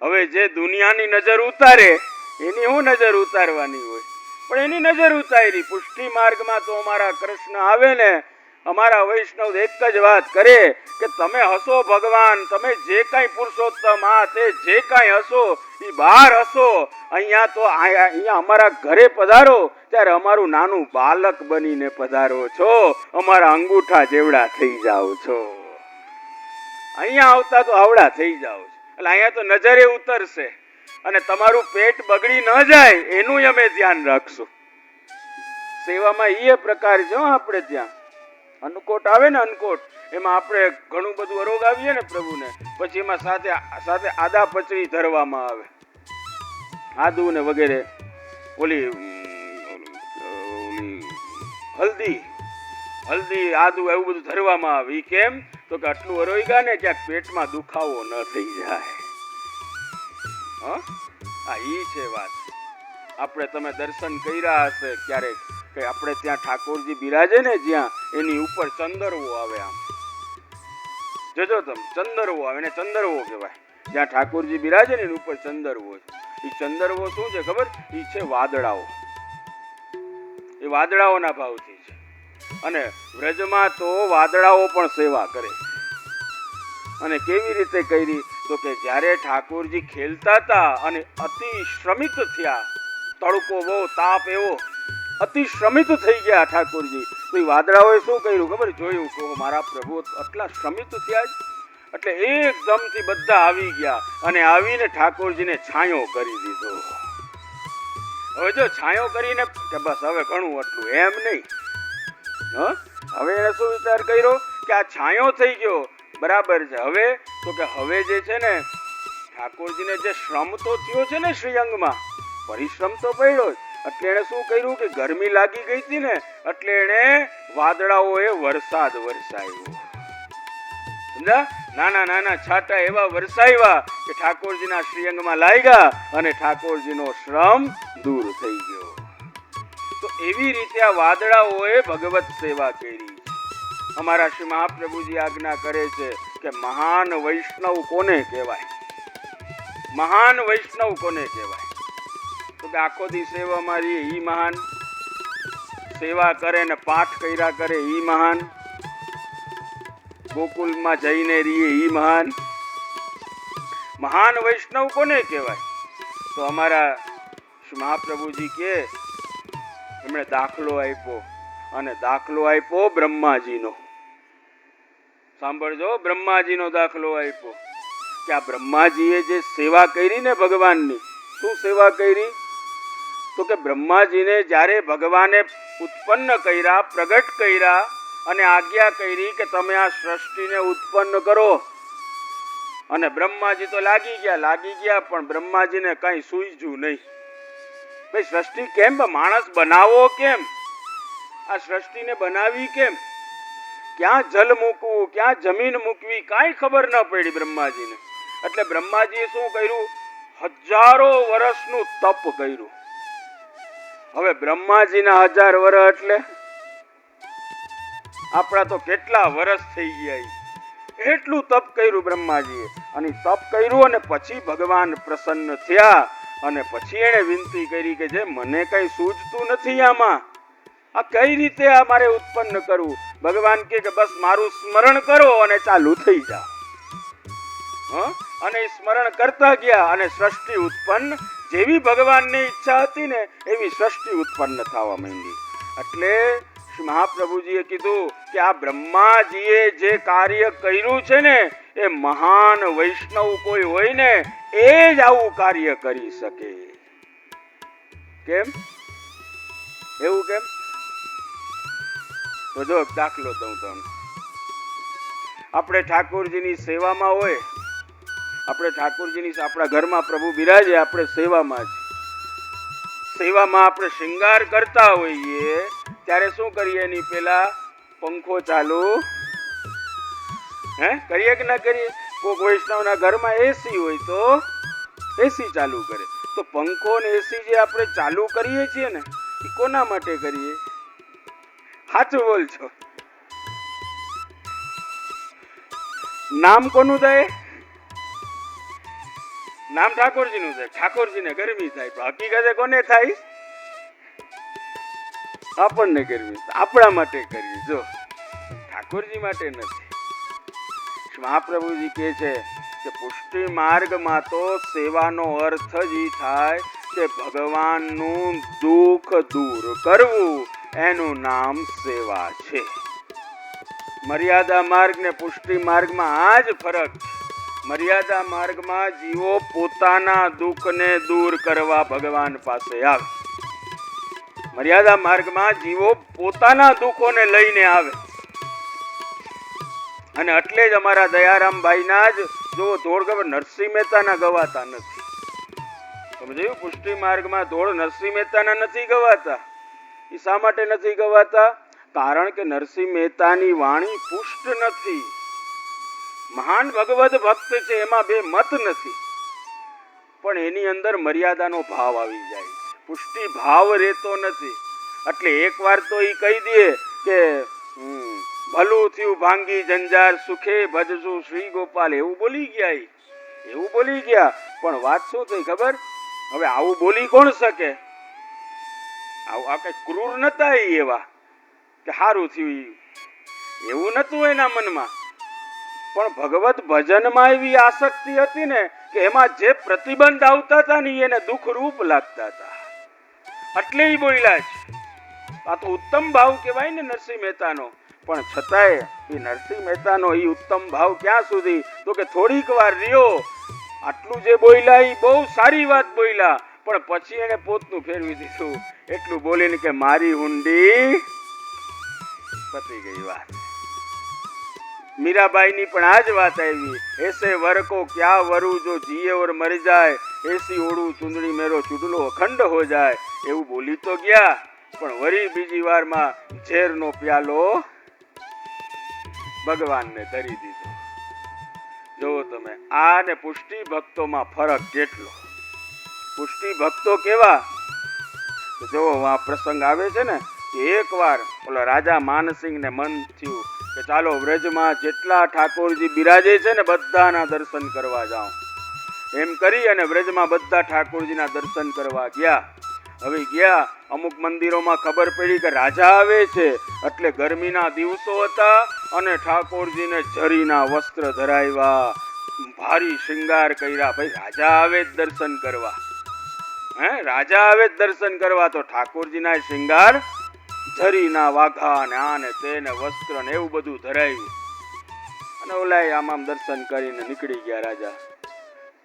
હવે જે દુનિયાની નજર ઉતારે એની હું નજર ઉતારવાની હોય, પણ એની નજર ઉતારી. પુષ્ટિ માર્ગમાં તો અમારા કૃષ્ણ આવે ને, અમારા વૈષ્ણવ એક જ વાત કરે કે તમે હસો ભગવાન, તમે જે કાંઈ પુરુષોત્તમ આ તે જે કાંઈ હસો એ બહાર હસો, અહીંયા તો અહીંયા અમારા ઘરે પધારો ત્યારે અમારું નાનું બાલક બનીને પધારો છો, અમારા અંગૂઠા જેવડા થઈ જાઓ છો. અહીંયા આવતા તો આવડા થઈ જાઓ છો, એટલે અહીંયા તો નજરે ઉતરશે અને તમારું પેટ બગડી ન જાય એનું અમે ધ્યાન રાખશું. સેવામાં એ પ્રકાર છે. આપણે ત્યાં અન્નકોટ આવે ને, અન્નકોટ એમાં આપણે ઘણું બધું અરોગાવીએ ને પ્રભુને, પછી એમાં સાથે સાથે આદા પચડી ધરવામાં આવે, આદુ ને વગેરે, ઓલી હલ્દી આદુ એવું બધું ધરવામાં આવે. ઈ કેમ તો કે આટલું અરોગ્યા ને ક્યાંક પેટમાં દુખાવો ન થઈ જાય. હા, ઈ છે વાત. આપણે તમે દર્શન કર્યા હશે ક્યારેક કે આપણે ત્યાં ઠાકોરજી બિરાજે ને, જ્યાં એની ઉપર ચંદરવો આવે, આમ જોજો તમે, ચંદરવો આવે, એને ચંદરવો કહેવાય. જ્યાં ઠાકોરજી બિરાજે ને એની ઉપર ચંદરવો છે. એ ચંદરવો શું છે ખબર? એ છે વાદળાઓ. એ વાદળાઓના ભાવથી છે. અને વ્રજમાં તો વાદળાઓ પણ સેવા કરે. અને કેવી રીતે કરી? તો કે જ્યારે ઠાકોરજી ખેલતા હતા અને અતિ શ્રમિત થયા, તડકો બહુ, તાપ એવો, અતિ શ્રમિત થઈ ગયા ઠાકોરજી, તો એ વાદળાઓએ શું કર્યું ખબર? જોયું કે મારા પ્રભુ આટલા શ્રમિત થયા જ, એટલે એકદમથી બધા આવી ગયા અને આવીને ઠાકોરજીને છાંયો કરી દીધો. હવે જો છાંયો કરીને કે બસ હવે ઘણું આટલું, એમ નહીં. હવે એને શું વિચાર કર્યો કે આ છાંયો થઈ ગયો, બરાબર છે. હવે તો કે હવે જે છે ને ઠાકોરજીને જે શ્રમ તો થયો છે ને શ્રીઅંગમાં, પરિશ્રમ તો પડ્યો જ, એટલે એને શું કર્યું કે ગરમી લાગી ગઈ હતી ને, એટલે એને વાદળાઓએ વરસાદ વરસાવ્યો. સમજા? નાના નાના છાંટા એવા વરસાવ્યા કે ઠાકોરજીના શ્રીઅંગમાં લાગ્યા અને ઠાકોરજીનો શ્રમ દૂર થઈ ગયો. તો એવી રીતે આ વાદળાઓએ ભગવત સેવા કરી. અમારા શ્રી મહાપ્રભુજી આજ્ઞા કરે છે કે મહાન વૈષ્ણવ કોને કહેવાય? મહાન વૈષ્ણવ કોને કહેવાય? તો કે આખો દી સેવામાં રહીએ ઈ મહાન, સેવા કરે ને પાઠ કર્યા કરે ઈ મહાન, ગોકુલમાં જઈને રહીએ ઈ મહાન. મહાન વૈષ્ણવ કોને કહેવાય? તો અમારા શ્રી મહાપ્રભુજી કે એમણે દાખલો આપ્યો, અને દાખલો આપ્યો બ્રહ્માજીનો. સાંભળજો, બ્રહ્માજીનો દાખલો આપ્યો કે આ બ્રહ્માજીએ જે સેવા કરી ને ભગવાનની, શું સેવા કરી? તો કે બ્રહ્માજીને જ્યારે ભગવાને ઉત્પન્ન કર્યા, પ્રગટ કર્યા અને આજ્ઞા કરી કે તમે આ સૃષ્ટિને ઉત્પન્ન કરો, અને બ્રહ્માજી તો લાગી ગયા, પણ બ્રહ્માજીને કઈ સૂઝ્યું નહીં. ભાઈ સૃષ્ટિ કેમ, માણસ બનાવો કેમ, આ સૃષ્ટિને બનાવી કેમ, ક્યાં જલ મૂકવું, ક્યાં જમીન મૂકવી, કાંઈ ખબર ન પડી બ્રહ્માજીને. એટલે બ્રહ્માજીએ શું કર્યું? હજારો વર્ષનું તપ કર્યું. હવે બ્રહ્માજીના 1000 વર્ષ એટલે આપણા તો કેટલા વર્ષ થઈ ગયા. એટલું તપ કર્યું બ્રહ્માજીએ, અને તપ કર્યું અને પછી ભગવાન પ્રસન્ન થયા અને પછી એને વિનંતી કરી કે જે મને કઈ સૂઝતું નથી આમાં, આ કઈ રીતે આ મારે ઉત્પન્ન કરવું? ભગવાન કે બસ મારું સ્મરણ કરો અને ચાલુ થઈ જાઓ. અને સ્મરણ કરતા ગયા અને સૃષ્ટિ ઉત્પન્ન, જેવી ભગવાનની ઈચ્છા હતી ને એવી સૃષ્ટિ ઉત્પન્ન થવા માંડી. એટલે શ્રી મહાપ્રભુજીએ કીધું કે આ બ્રહ્માજીએ જે કાર્ય કર્યું છે ને, એ મહાન વૈષ્ણવ કોઈ હોય ને એ જ આવું કાર્ય કરી શકે. કેમ? એવું કેમ? તો જો દાખલો દઉં તમને. આપણે ઠાકોરજીની સેવામાં હોય, આપણે ઠાકોરજીની આપણા ઘરમાં પ્રભુ બિરાજે, આપણે સેવામાં જ, સેવામાં આપણે શૃંગાર કરતા હોઈએ ત્યારે શું કરીએ? એની પેલા પંખો ચાલુ કરીએ કે ના કરીએ? કોઈક વૈષ્ણવના ઘરમાં એસી હોય તો એસી ચાલુ કરે. તો પંખો ને એસી જે આપણે ચાલુ કરીએ છીએ ને, એ કોના માટે કરીએ? સાચું બોલજો. નામ કોનું થાય? નામ ઠાકોરજીનું છે, ઠાકોરજીને ગરમી થાય, પણ હકીકતે કોને થાય? આપણને કરવી, આપણા માટે કરવી, જો ઠાકોરજી માટે નથી. મહાપ્રભુજી કહે છે કે પુષ્ટિ માર્ગમાં તો સેવાનો અર્થ જ ઈ થાય કે ભગવાનનું દુઃખ દૂર કરવું, એનું નામ સેવા છે. મર્યાદા માર્ગ ને પુષ્ટિ માર્ગમાં આ જ ફરક. મર્યાદા માર્ગમાં જીવો પોતાના દુઃખને દૂર કરવા ભગવાન પાસે આવે. મર્યાદા માર્ગમાં જીવો પોતાના દુઃખોને લઈને આવે. અને એટલે જ અમારા દયારામભાઈના જ જો ધોળ ખબર નરસિંહ મહેતાના ગવાતા નથી. તમે જોયું પુષ્ટિ માર્ગમાં ધોળ નરસિંહ મહેતાના નથી ગવાતા. એ શા માટે નથી ગવાતા? કારણ કે નરસિંહ મહેતાની વાણી પુષ્ટ નથી. મહાન ભગવદ ભક્ત છે, એમાં બે મત નથી, પણ એની અંદર મર્યાદાનો ભાવ આવી જાય છે. પુષ્ટિ ભાવ રહેતો નથી. એટલે એક વાર તો એ કહી દે કે ભલું થયું ભાંગી જંજાર, સુખે ભજશું શ્રી ગોપાલ, એવું બોલી ગયા. એવું બોલી ગયા, પણ વાત શું થઈ ખબર? હવે આવું બોલી કોણ શકે? આ કઈ ક્રૂર નતા એવા કે સારું થયું, એવું નતું એના મનમાં. પણ ભગવત ભજનમાં એવી આસક્તિ હતી ને કે એમાં જે પ્રતિબંધ આવતા હતા ને એને દુઃખ રૂપ લાગતા હતા, એટલે એ બોલ્યા છે. આ તો ઉત્તમ ભાવ કહેવાય ને નરસિંહ મહેતાનો. પણ છતાંય એ નરસિંહ મહેતાનો એ ઉત્તમ ભાવ ક્યાં સુધી? તો કે થોડીક વાર રહ્યો, આટલું જે બોલ્યા એ બહુ સારી વાત બોલ્યા, પણ પછી એને પોતનું ફેરવી દીધું. એટલું બોલીને કે મારી હુંડી પતી ગઈ વાત. મીરાબાઈની પણ આ જ વાત આવી. એસે વર કો ક્યા વરું, જો જીએ ઓર મરી જાય, એસી ઓળું ચુંદડી મેરો ચુડલો અખંડ હો જાય. એવું બોલી તો ગયા, પણ વરી બીજી વારમાં ઝેરનો પ્યાલો ભગવાનને ધરી દીધો. જો તમે આ ને પુષ્ટિ ભક્તોમાં ફરક કેટલો. પુષ્ટિ ભક્તો કેવા? જો આ પ્રસંગ આવે છે ને, એક વાર ઓલા રાજા માનસિંહ ને મન થયું કે ચાલો વ્રજમાં જેટલા ઠાકોરજી બિરાજે છે ને બધાના દર્શન કરવા જાઓ. એમ કરી અને વ્રજમાં બધા ઠાકોરજીના દર્શન કરવા ગયા. હવે ગયા, અમુક મંદિરોમાં ખબર પડી કે રાજા આવે છે, એટલે ગરમીના દિવસો હતા અને ઠાકોરજીને જરીના વસ્ત્ર ધરાવ્યા, ભારી શૃંગાર કર્યા. ભાઈ રાજા આવે જ દર્શન કરવા, રાજા આવે જ દર્શન કરવા, તો ઠાકોરજીના શૃંગાર જરીના વાઘા ને આને તેને વસ્ત્ર ને એવું બધું ધરાવ્યું. અને ઓલાય આમ દર્શન કરીને નીકળી ગયા રાજા.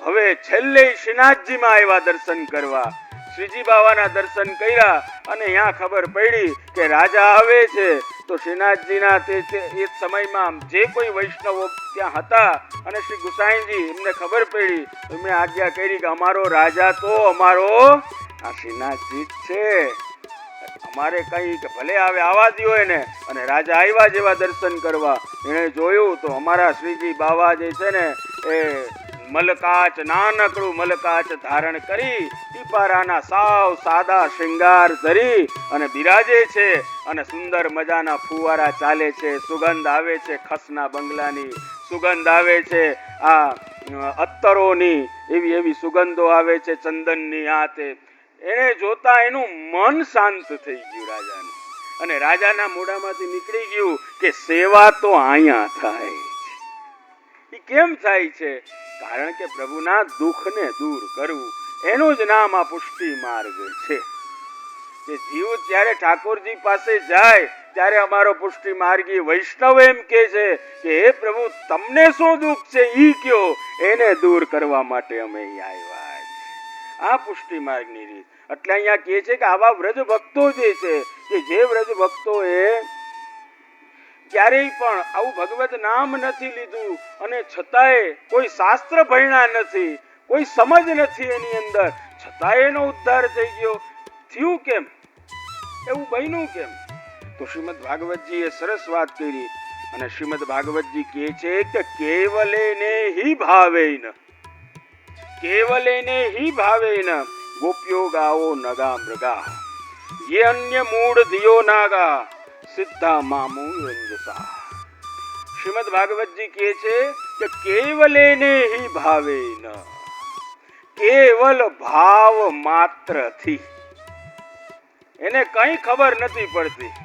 હવે છેલ્લે શ્રીનાથજીમાં આવ્યા દર્શન કરવા. શ્રીજી બાવાના દર્શન કર્યા અને ત્યાં ખબર પડી કે રાજા આવે છે. તો શ્રીનાથજીના તે એ સમયમાં જે કોઈ વૈષ્ણવો ત્યાં હતા અને શ્રી ગુસાઈજી એમને ખબર પડી, એમને આજ્ઞા કરી કે અમારો રાજા તો અમારો આ શ્રીનાથજી જ છે, અમારે કઈ કે ભલે આવે આવા દો એને. અને રાજા આવ્યા જેવા દર્શન કરવા, એને જોયું તો અમારા શ્રીજી બાવા જે છે ને એ મલકાચ, નાનકડું મલકાચ ધારણ કરી, ટીપારાના સાવ સાદા શૃંગાર ધરી અને બિરાજે છે. અને સુંદર મજાના ફુવારા ચાલે છે, સુગંધ આવે છે, ખસના બંગલાની સુગંધ આવે છે, આ અત્તરોની એવી એવી સુગંધો આવે છે, ચંદનની. આ તે એને જોતા એનું મન શાંત થઈ ગયું રાજાનું. અને રાજાના મોઢામાંથી નીકળી ગયું કે સેવા તો અહીંયા થાય. એ કેમ થાય છે? કારણ કે પ્રભુના દુઃખને દૂર કરવું, એનું જ નામ આ પુષ્ટિ માર્ગ છે. કે જીવ જ્યારે ઠાકોરજી પાસે જાય ત્યારે અમારો પુષ્ટિ માર્ગી વૈષ્ણવ એમ કે છે કે હે પ્રભુ તમને શું દુઃખ છે ઈ કયો, એને દૂર કરવા માટે અમે અહીં આવ્યા. આ પુષ્ટિ માર્ગની રીત. એટલે અહીંયા કહે છે કે આવા વ્રજ ભક્તો જે છે કે જે વ્રજ ભક્તોએ ક્યારેય પણ આવું ભગવત નામ નથી લીધું અને છતાંય કોઈ શાસ્ત્ર ભણ્યા નથી, કોઈ સમજ નથી એની અંદર, છતાંય એનો ઉદ્ધાર થઈ ગયો. થયું કેમ? એવું બન્યું કેમ? તો શ્રીમદ ભાગવતજીએ સરસ વાત કરી. અને શ્રીમદ ભાગવતજી કહે છે કે કેવલેને હિ ભાવેન, કેવલેને હિ ભાવેન ગોપ્યો ગાઓ નગા મૃગા, ये अन्य मूढ़ दियो नागा सिद्धा मामू रंजसा. શ્રીમદ ભાગવતજી કહે છે કે કેવલેને હિ ભાવેન, કેવલ ભાવ માત્રથી. એને કંઈ ખબર નથી પડતી